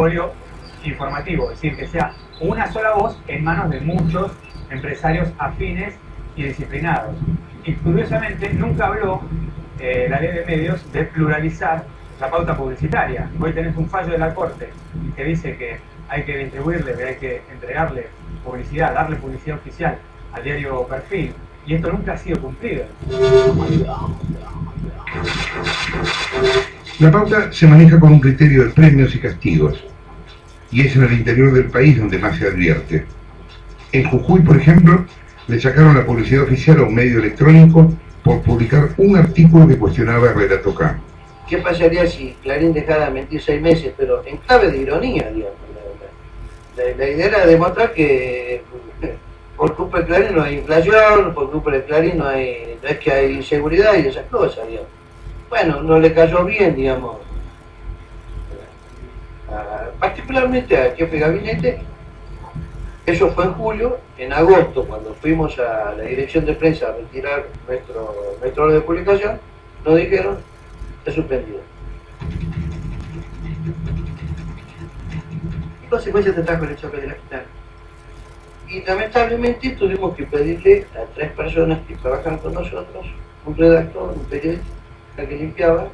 monopolio informativo, es decir, que sea una sola voz en manos de muchos empresarios afines y disciplinados. Y curiosamente nunca habló la ley de medios de pluralizar la pauta publicitaria. Hoy tenés un fallo de la Corte que dice que hay que distribuirle, que hay que entregarle publicidad, darle publicidad oficial al diario Perfil, y esto nunca ha sido cumplido. La pauta se maneja con un criterio de premios y castigos, y es en el interior del país donde más se advierte. En Jujuy, por ejemplo, le sacaron la publicidad oficial a un medio electrónico por publicar un artículo que cuestionaba el relato K. ¿Qué pasaría si Clarín dejara de mentir 6 meses, pero en clave de ironía, digamos? La idea era demostrar que por culpa de Clarín no hay inflación, por culpa de Clarín no es que hay inseguridad y esas cosas, digamos. Bueno, no le cayó bien, digamos, particularmente al jefe de gabinete. Eso fue en julio. En agosto, cuando fuimos a la dirección de prensa a retirar nuestro orden de publicación, nos dijeron, está suspendido. ¿Qué consecuencias te trajo el choque de la final? Y lamentablemente tuvimos que pedirle a 3 personas que trabajan con nosotros, un redactor, un periodista que limpiaba,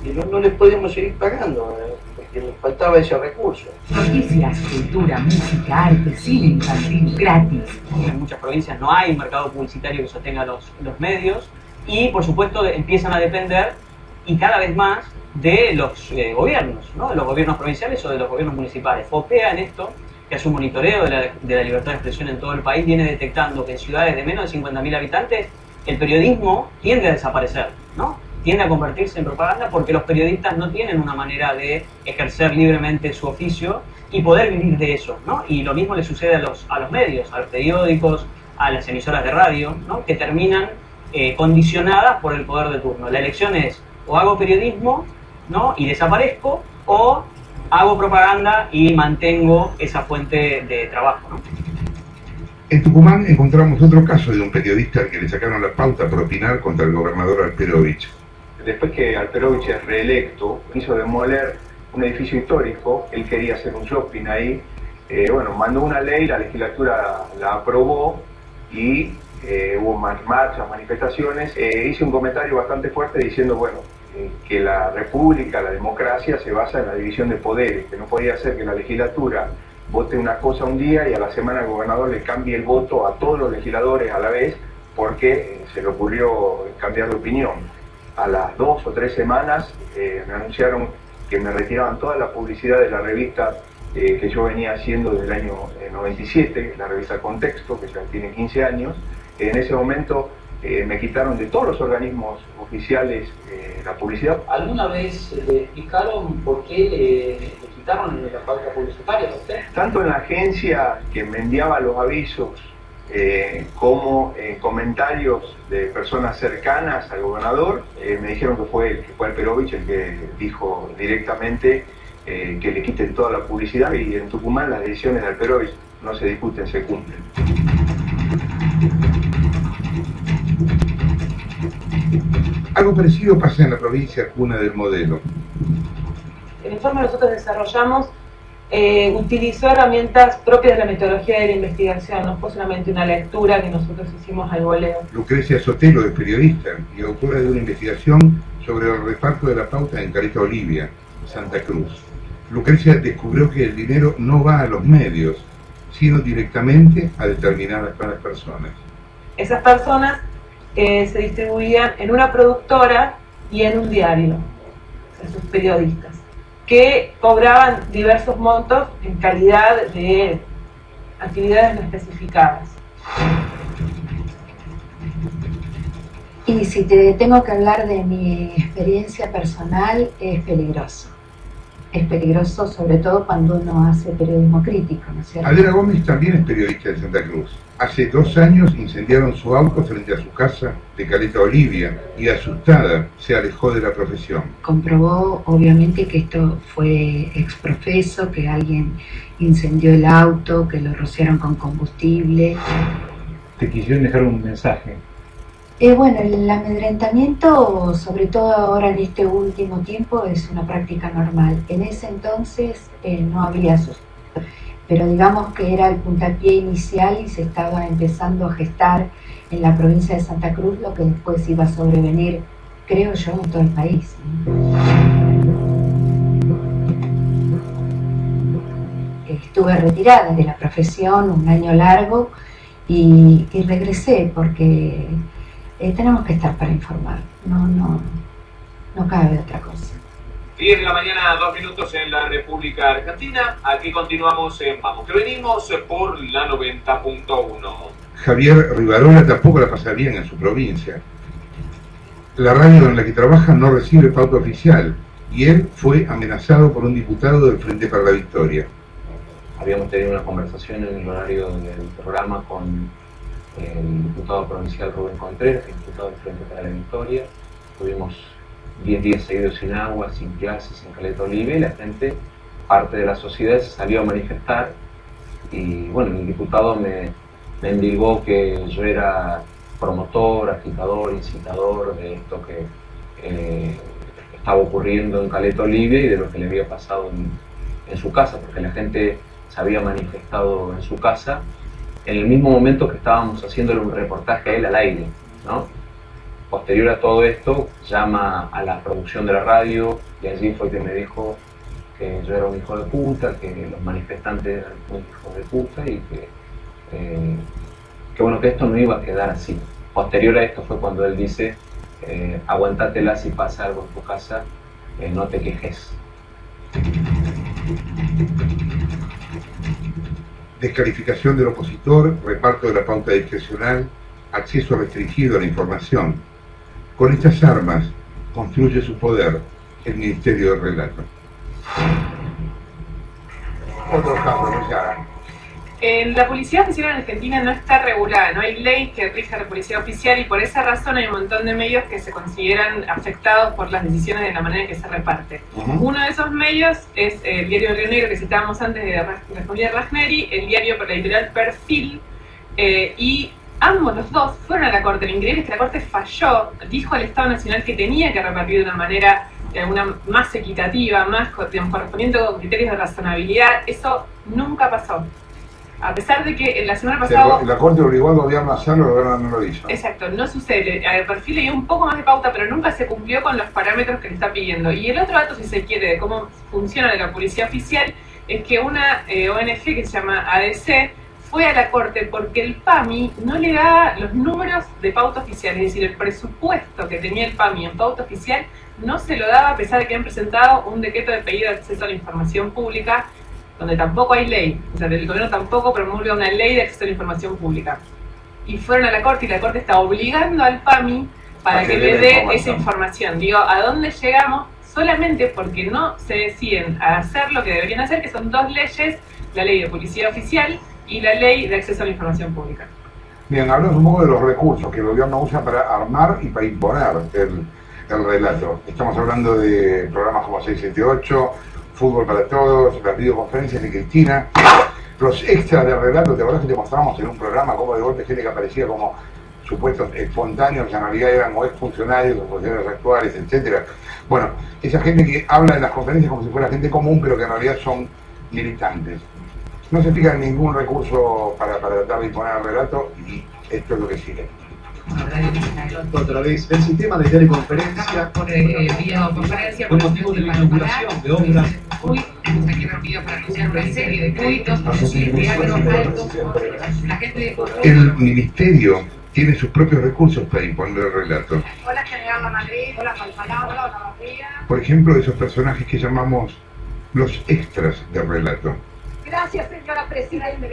y no les podíamos seguir pagando, porque nos faltaba ese recurso. Noticias, cultura, música, arte, cine infantil, gratis. En muchas provincias no hay un mercado publicitario que sostenga los medios, y por supuesto empiezan a depender, y cada vez más, de los gobiernos, ¿no? De los gobiernos provinciales o de los gobiernos municipales. FOPEA en esto, que hace un monitoreo de la libertad de expresión en todo el país, viene detectando que en ciudades de menos de 50.000 habitantes el periodismo tiende a desaparecer, ¿no? Tiende a convertirse en propaganda porque los periodistas no tienen una manera de ejercer libremente su oficio y poder vivir de eso, ¿no? Y lo mismo le sucede a los medios, a los periódicos, a las emisoras de radio, ¿no? Que terminan condicionadas por el poder de turno. La elección es o hago periodismo, ¿no? Y desaparezco, o hago propaganda y mantengo esa fuente de trabajo, ¿no? En Tucumán encontramos otro caso de un periodista al que le sacaron la pauta por opinar contra el gobernador Alperovich. Después que Alperovich es reelecto, quiso demoler un edificio histórico, él quería hacer un shopping ahí, bueno, mandó una ley, la legislatura la aprobó y hubo marchas, manifestaciones. Hice un comentario bastante fuerte diciendo, bueno, que la república, la democracia se basa en la división de poderes, que no podía ser que la legislatura vote una cosa un día y a la semana el gobernador le cambie el voto a todos los legisladores a la vez porque se le ocurrió cambiar de opinión. A las 2 o 3 semanas me anunciaron que me retiraban toda la publicidad de la revista que yo venía haciendo desde el año 97, la revista Contexto, que ya tiene 15 años. En ese momento me quitaron de todos los organismos oficiales la publicidad. ¿Alguna vez le explicaron por qué le quitaron la pauta publicitaria a usted? Tanto en la agencia que me enviaba los avisos como comentarios de personas cercanas al gobernador, me dijeron que fue Alperovich el que dijo directamente que le quiten toda la publicidad, y en Tucumán las decisiones de Alperovich no se discuten, se cumplen. Algo parecido pasa en la provincia cuna del modelo. El informe que nosotros desarrollamos utilizó herramientas propias de la metodología de la investigación, no fue solamente una lectura que nosotros hicimos al voleo. Lucrecia Sotelo es periodista y autora de una investigación sobre el reparto de la pauta en Caleta Olivia, Santa Cruz. Lucrecia descubrió que el dinero no va a los medios, sino directamente a determinadas personas. Esas personas se distribuían en una productora y en un diario, esos periodistas, que cobraban diversos montos en calidad de actividades no especificadas. Y si te tengo que hablar de mi experiencia personal, es peligroso. Es peligroso sobre todo cuando uno hace periodismo crítico, ¿no es cierto? Adela Gómez también es periodista de Santa Cruz. Hace 2 años incendiaron su auto frente a su casa de Caleta Olivia y asustada se alejó de la profesión. Comprobó obviamente que esto fue exprofeso, que alguien incendió el auto, que lo rociaron con combustible. Te quisieron dejar un mensaje. Bueno, el amedrentamiento, sobre todo ahora en este último tiempo, es una práctica normal. En ese entonces no había susto, pero digamos que era el puntapié inicial y se estaba empezando a gestar en la provincia de Santa Cruz lo que después iba a sobrevenir, creo yo, en todo el país. Estuve retirada de la profesión un año largo y regresé porque tenemos que estar para informar, no cabe otra cosa. 10 de la mañana, 2 minutos en la República Argentina. Aquí continuamos en Vamos que venimos por la 90.1. Javier Rivarola tampoco la pasa bien en su provincia. La radio en la que trabaja no recibe pauta oficial y él fue amenazado por un diputado del Frente para la Victoria. Habíamos tenido una conversación en el horario del programa con el diputado provincial Rubén Contreras, el diputado del Frente para la Victoria. Tuvimos 10 días seguidos sin agua, sin clases, en Caleta Olivia, y la gente, parte de la sociedad, se salió a manifestar. Y bueno, el diputado me endilgó que yo era promotor, agitador, incitador de esto que estaba ocurriendo en Caleta Olivia y de lo que le había pasado en su casa, porque la gente se había manifestado en su casa en el mismo momento que estábamos haciéndole un reportaje a él al aire, ¿no? Posterior a todo esto, llama a la producción de la radio y allí fue que me dijo que yo era un hijo de puta, que los manifestantes eran un hijo de puta y que bueno, que esto no iba a quedar así. Posterior a esto fue cuando él dice, aguantatela si pasa algo en tu casa, no te quejes. Descalificación del opositor, reparto de la pauta discrecional, acceso restringido a la información. Con estas armas construye su poder el Ministerio del Relato. Otro caso, no se hagan. La policía oficial en Argentina no está regulada, no hay ley que rija a la policía oficial y por esa razón hay un montón de medios que se consideran afectados por las decisiones de la manera en que se reparte. Uno de esos medios es el diario Río Negro que citábamos antes de la familia Ragneri, el diario por la editorial Perfil, y ambos, los dos, fueron a la Corte. Lo increíble es que la Corte falló, dijo al Estado Nacional que tenía que repartir de una manera más equitativa, más correspondiente a criterios de razonabilidad. Eso nunca pasó. A pesar de que la semana pasada... La Corte obligó al gobierno a hacerlo, el gobierno no lo hizo. Exacto, no sucede. El Perfil le dio un poco más de pauta, pero nunca se cumplió con los parámetros que le está pidiendo. Y el otro dato, si se quiere, de cómo funciona la policía oficial, es que una ONG que se llama ADC fue a la Corte porque el PAMI no le da los números de pauta oficial, es decir, el presupuesto que tenía el PAMI en pauta oficial no se lo daba a pesar de que han presentado un decreto de pedido de acceso a la información pública donde tampoco hay ley, o sea, el gobierno tampoco promulga una ley de acceso a la información pública. Y fueron a la Corte y la Corte está obligando al PAMI para que le dé esa información. Digo, ¿a dónde llegamos? Solamente porque no se deciden a hacer lo que deberían hacer, que son dos leyes, la ley de policía oficial y la ley de acceso a la información pública. Bien, hablamos un poco de los recursos que el gobierno usa para armar y para imponer el relato. Estamos hablando de programas como 678, Fútbol para Todos, las videoconferencias de Cristina, los extras de relato. ¿Te acordás que te mostramos en un programa como de golpe gente que aparecía como supuestos espontáneos, que en realidad eran o exfuncionarios o funcionarios actuales, etcétera? Bueno, esa gente que habla en las conferencias como si fuera gente común, pero que en realidad son militantes. No se aplica ningún recurso para tratar de imponer el relato y esto es lo que sigue. Otra vez, el sistema de teleconferencia por videoconferencia por motivo de la inauguración de obras. Hoy hemos aquí reunido para anunciar una serie de créditos de agro alto. La gente. El ministerio tiene sus propios recursos para imponer el relato. Hola General La Madrid, hola Palpalá, hola Olavarría. Por ejemplo, esos personajes que llamamos los extras del relato. Gracias, señora Presidente.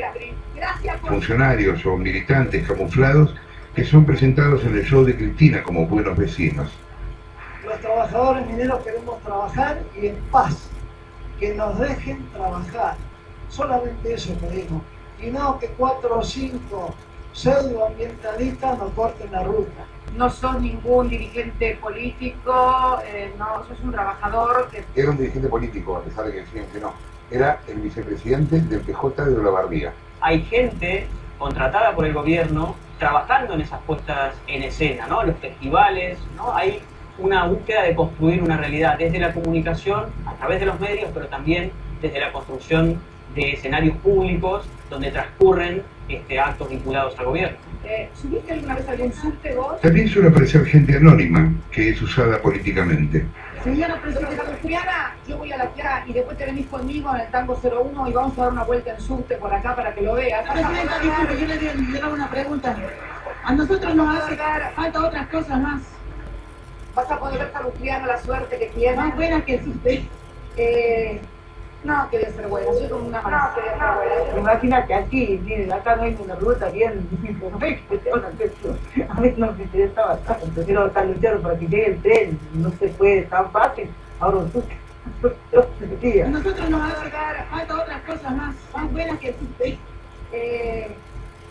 Gracias por... Funcionarios o militantes camuflados que son presentados en el show de Cristina como buenos vecinos. Los trabajadores mineros queremos trabajar y en paz, que nos dejen trabajar. Solamente eso pedimos. Y no que 4 o 5 pseudoambientalistas nos corten la ruta. No sos ningún dirigente político, no, sos un trabajador que... Era un dirigente político, a pesar de que decían que no. Era el vicepresidente del PJ de Olavarría. Hay gente contratada por el gobierno trabajando en esas puestas en escena, ¿no? Los festivales, ¿no? Hay una búsqueda de construir una realidad desde la comunicación, a través de los medios, pero también desde la construcción de escenarios públicos donde transcurren actos vinculados al gobierno. ¿Subiste alguna vez algún subte vos? También suele aparecer gente anónima que es usada políticamente. Señora presidenta Luciana, yo voy a la playa y después te venís conmigo en el Tango 01 y vamos a dar una vuelta en subte por acá para que lo veas. Presidenta, disculpe, yo le hago una pregunta. A nosotros nos hace falta otras cosas más. Vas a poder ver a Luciana la suerte que tiene. Más buena que el subte. No, que debe ser buena, soy como una más. No, que debe ser buena. Imagínate aquí, miren, acá no hay una ruta bien a mí no me interesa bastante, prefiero estar luchando para que llegue el tren, no se puede tan fácil, ahora tú. A nosotros nos hace falta otras cosas más buenas que el subte.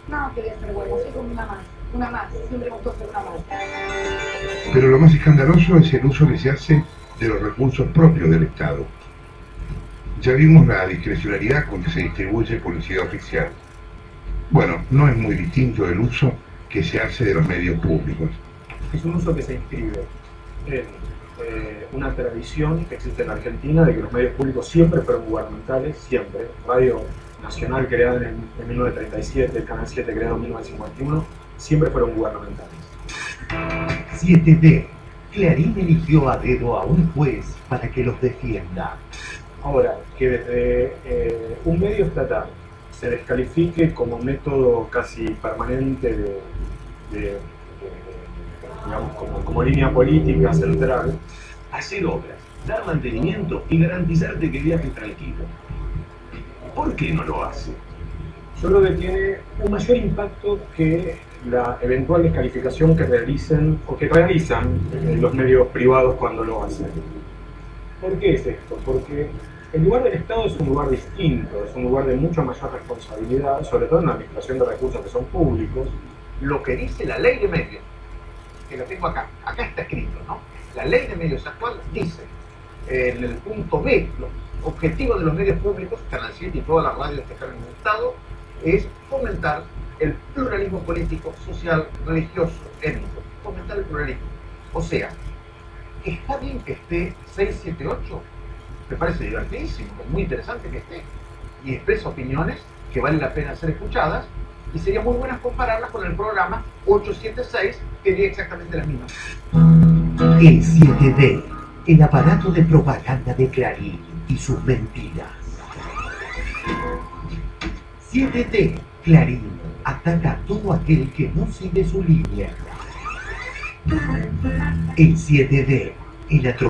No, que debe ser buena, soy como una más, siempre me gustó ser una más. Pero lo más escandaloso es el uso que se hace de los recursos propios del Estado. Ya vimos la discrecionalidad con que se distribuye publicidad oficial. Bueno, no es muy distinto del uso que se hace de los medios públicos. Es un uso que se inscribe en una tradición que existe en Argentina de que los medios públicos siempre fueron gubernamentales, siempre. Radio Nacional creada en 1937, el Canal 7 creado en 1951, siempre fueron gubernamentales. 7D. Clarín eligió a dedo a un juez para que los defienda. Ahora, que desde un medio estatal se descalifique como método casi permanente digamos, como línea política central. Hacer obras, dar mantenimiento y garantizarte que viajes tranquilo. ¿Por qué no lo hace? Yo creo que tiene un mayor impacto que la eventual descalificación que realicen o que realizan los medios privados cuando lo hacen. ¿Por qué es esto? Porque el lugar del Estado es un lugar distinto, es un lugar de mucha mayor responsabilidad, sobre todo en la administración de recursos que son públicos. Lo que dice la ley de medios, que lo tengo acá está escrito, ¿no? La ley de medios actual dice, en el punto B, los objetivos de los medios públicos, Canal 7 y todas las radios que están en el Estado, es fomentar el pluralismo político, social, religioso, étnico, fomentar el pluralismo. O sea, está bien que esté 678, me parece divertidísimo, muy interesante que esté, y expresa opiniones que valen la pena ser escuchadas, y sería muy buena compararlas con el programa 876, que diría exactamente las mismas. El 7D, el aparato de propaganda de Clarín y sus mentiras. 7D, Clarín ataca a todo aquel que no sigue su línea. El 7D, el atropello.